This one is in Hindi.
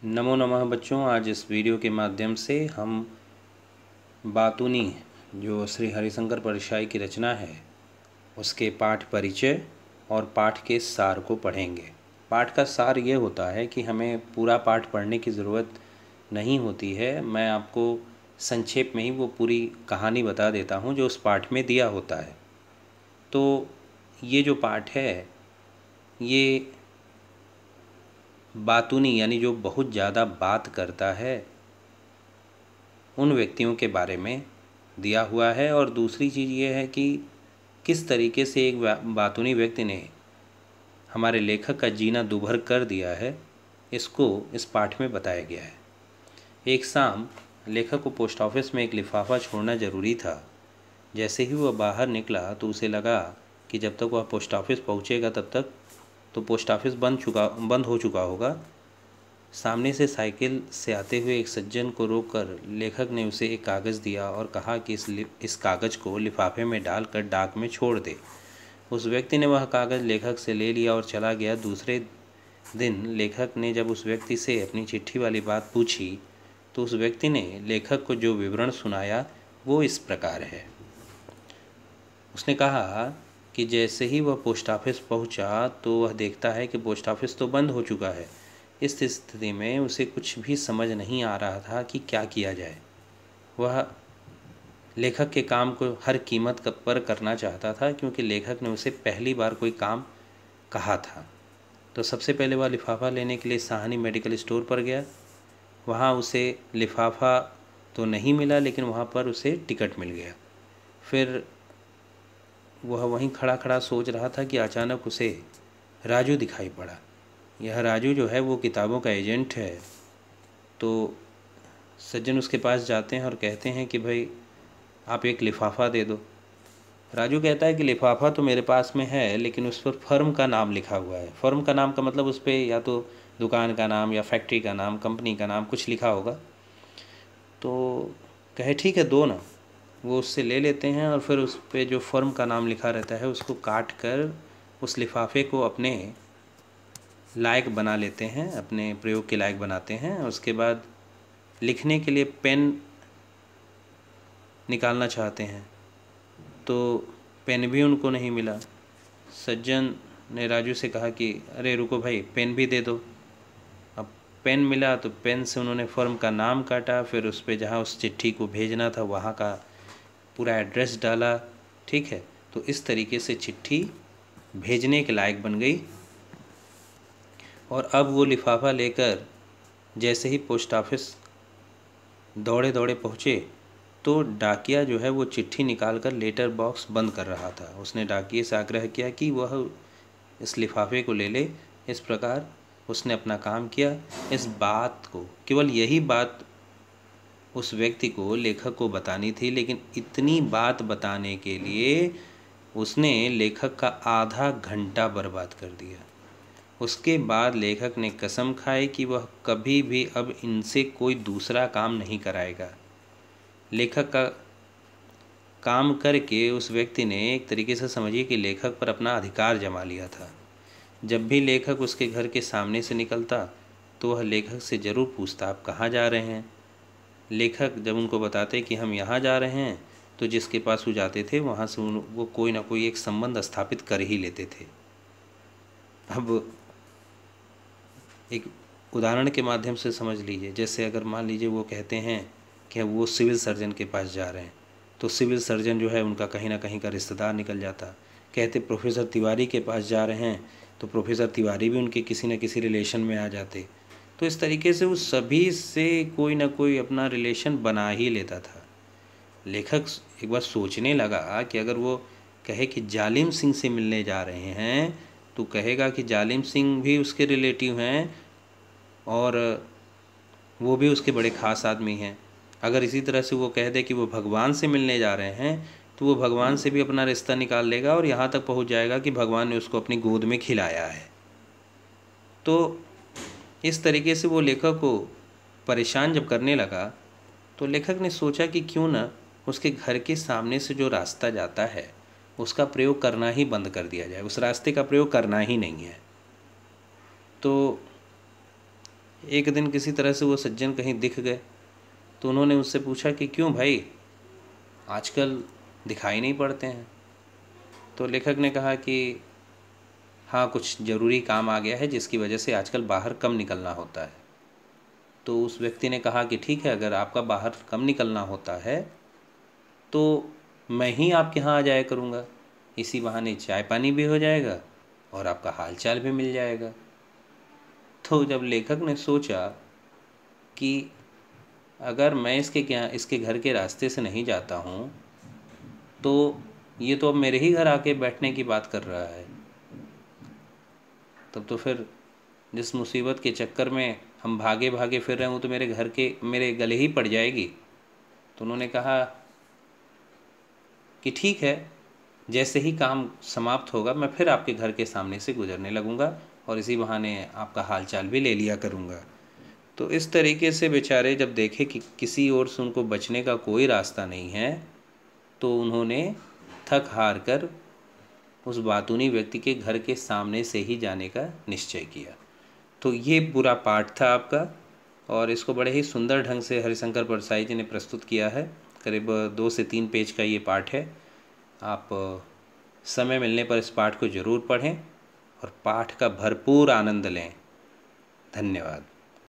नमो नमः बच्चों। आज इस वीडियो के माध्यम से हम बातूनी जो श्री हरिशंकर परशाई की रचना है उसके पाठ परिचय और पाठ के सार को पढ़ेंगे। पाठ का सार ये होता है कि हमें पूरा पाठ पढ़ने की ज़रूरत नहीं होती है। मैं आपको संक्षेप में ही वो पूरी कहानी बता देता हूँ जो उस पाठ में दिया होता है। तो ये जो पाठ है ये बातूनी यानी जो बहुत ज़्यादा बात करता है उन व्यक्तियों के बारे में दिया हुआ है। और दूसरी चीज़ ये है कि किस तरीके से एक बातूनी व्यक्ति ने हमारे लेखक का जीना दूभर कर दिया है, इसको इस पाठ में बताया गया है। एक शाम लेखक को पोस्ट ऑफिस में एक लिफाफा छोड़ना ज़रूरी था। जैसे ही वह बाहर निकला तो उसे लगा कि जब तक वह पोस्ट ऑफिस पहुँचेगा तब तक तो पोस्ट ऑफिस बंद हो चुका होगा। सामने से साइकिल से आते हुए एक सज्जन को रोककर लेखक ने उसे एक कागज़ दिया और कहा कि इस कागज़ को लिफाफे में डालकर डाक में छोड़ दे। उस व्यक्ति ने वह कागज़ लेखक से ले लिया और चला गया। दूसरे दिन लेखक ने जब उस व्यक्ति से अपनी चिट्ठी वाली बात पूछी तो उस व्यक्ति ने लेखक को जो विवरण सुनाया वो इस प्रकार है। उसने कहा कि जैसे ही वह पोस्ट ऑफिस पहुंचा तो वह देखता है कि पोस्ट ऑफिस तो बंद हो चुका है। इस स्थिति में उसे कुछ भी समझ नहीं आ रहा था कि क्या किया जाए। वह लेखक के काम को हर कीमत पर करना चाहता था क्योंकि लेखक ने उसे पहली बार कोई काम कहा था। तो सबसे पहले वह लिफाफा लेने के लिए साहनी मेडिकल स्टोर पर गया। वहाँ उसे लिफाफा तो नहीं मिला लेकिन वहाँ पर उसे टिकट मिल गया। फिर वह वहीं खड़ा खड़ा सोच रहा था कि अचानक उसे राजू दिखाई पड़ा। यह राजू जो है वो किताबों का एजेंट है। तो सज्जन उसके पास जाते हैं और कहते हैं कि भाई आप एक लिफाफा दे दो। राजू कहता है कि लिफाफा तो मेरे पास में है लेकिन उस पर फर्म का नाम लिखा हुआ है। फर्म का नाम का मतलब उस पर या तो दुकान का नाम या फैक्ट्री का नाम, कंपनी का नाम कुछ लिखा होगा। तो कहे ठीक है दो ना। वो उससे ले लेते हैं और फिर उस पर जो फर्म का नाम लिखा रहता है उसको काट कर उस लिफाफे को अपने लायक बना लेते हैं, अपने प्रयोग के लायक बनाते हैं। उसके बाद लिखने के लिए पेन निकालना चाहते हैं तो पेन भी उनको नहीं मिला। सज्जन ने राजू से कहा कि अरे रुको भाई, पेन भी दे दो। अब पेन मिला तो पेन से उन्होंने फर्म का नाम काटा, फिर उस पर जहाँ उस चिट्ठी को भेजना था वहाँ का पूरा एड्रेस डाला। ठीक है, तो इस तरीके से चिट्ठी भेजने के लायक बन गई। और अब वो लिफाफा लेकर जैसे ही पोस्ट ऑफिस दौड़े दौड़े पहुँचे तो डाकिया जो है वो चिट्ठी निकालकर लेटर बॉक्स बंद कर रहा था। उसने डाकिये से आग्रह किया कि वह इस लिफाफे को ले ले। इस प्रकार उसने अपना काम किया। इस बात को, केवल यही बात उस व्यक्ति को, लेखक को बतानी थी, लेकिन इतनी बात बताने के लिए उसने लेखक का आधा घंटा बर्बाद कर दिया। उसके बाद लेखक ने कसम खाई कि वह कभी भी अब इनसे कोई दूसरा काम नहीं कराएगा। लेखक का काम करके उस व्यक्ति ने एक तरीके से समझिए कि लेखक पर अपना अधिकार जमा लिया था। जब भी लेखक उसके घर के सामने से निकलता तो वह लेखक से ज़रूर पूछता आप कहाँ जा रहे हैं। लेखक जब उनको बताते कि हम यहाँ जा रहे हैं तो जिसके पास वो जाते थे वहाँ से वो कोई ना कोई एक संबंध स्थापित कर ही लेते थे। अब एक उदाहरण के माध्यम से समझ लीजिए, जैसे अगर मान लीजिए वो कहते हैं कि वो सिविल सर्जन के पास जा रहे हैं तो सिविल सर्जन जो है उनका कहीं ना कहीं का रिश्तेदार निकल जाता। कहते प्रोफेसर तिवारी के पास जा रहे हैं तो प्रोफेसर तिवारी भी उनके किसी न किसी रिलेशन में आ जाते। तो इस तरीके से वो सभी से कोई ना कोई अपना रिलेशन बना ही लेता था। लेखक एक बार सोचने लगा कि अगर वो कहे कि जालिम सिंह से मिलने जा रहे हैं तो कहेगा कि जालिम सिंह भी उसके रिलेटिव हैं और वो भी उसके बड़े ख़ास आदमी हैं। अगर इसी तरह से वो कह दे कि वो भगवान से मिलने जा रहे हैं तो वो भगवान से भी अपना रिश्ता निकाल लेगा और यहाँ तक पहुँच जाएगा कि भगवान ने उसको अपनी गोद में खिलाया है। तो इस तरीके से वो लेखक को परेशान जब करने लगा तो लेखक ने सोचा कि क्यों ना उसके घर के सामने से जो रास्ता जाता है उसका प्रयोग करना ही बंद कर दिया जाए, उस रास्ते का प्रयोग करना ही नहीं है। तो एक दिन किसी तरह से वो सज्जन कहीं दिख गए, तो उन्होंने उससे पूछा कि क्यों भाई, आजकल दिखाई नहीं पड़ते हैं। तो लेखक ने कहा कि हाँ, कुछ ज़रूरी काम आ गया है जिसकी वजह से आजकल बाहर कम निकलना होता है। तो उस व्यक्ति ने कहा कि ठीक है, अगर आपका बाहर कम निकलना होता है तो मैं ही आपके यहाँ आ जाया करूँगा, इसी बहाने चाय पानी भी हो जाएगा और आपका हाल चाल भी मिल जाएगा। तो जब लेखक ने सोचा कि अगर मैं इसके घर के रास्ते से नहीं जाता हूँ तो ये तो अब मेरे ही घर आके बैठने की बात कर रहा है, तब तो फिर जिस मुसीबत के चक्कर में हम भागे भागे फिर रहे हूँ तो मेरे गले ही पड़ जाएगी। तो उन्होंने कहा कि ठीक है, जैसे ही काम समाप्त होगा मैं फिर आपके घर के सामने से गुजरने लगूंगा और इसी बहाने आपका हाल चाल भी ले लिया करूंगा। तो इस तरीके से बेचारे जब देखे कि किसी ओर से उनको बचने का कोई रास्ता नहीं है, तो उन्होंने थक हार कर उस बातूनी व्यक्ति के घर के सामने से ही जाने का निश्चय किया। तो ये पूरा पाठ था आपका, और इसको बड़े ही सुंदर ढंग से हरिशंकर परसाई जी ने प्रस्तुत किया है। करीब 2 से 3 पेज का ये पाठ है। आप समय मिलने पर इस पाठ को ज़रूर पढ़ें और पाठ का भरपूर आनंद लें। धन्यवाद।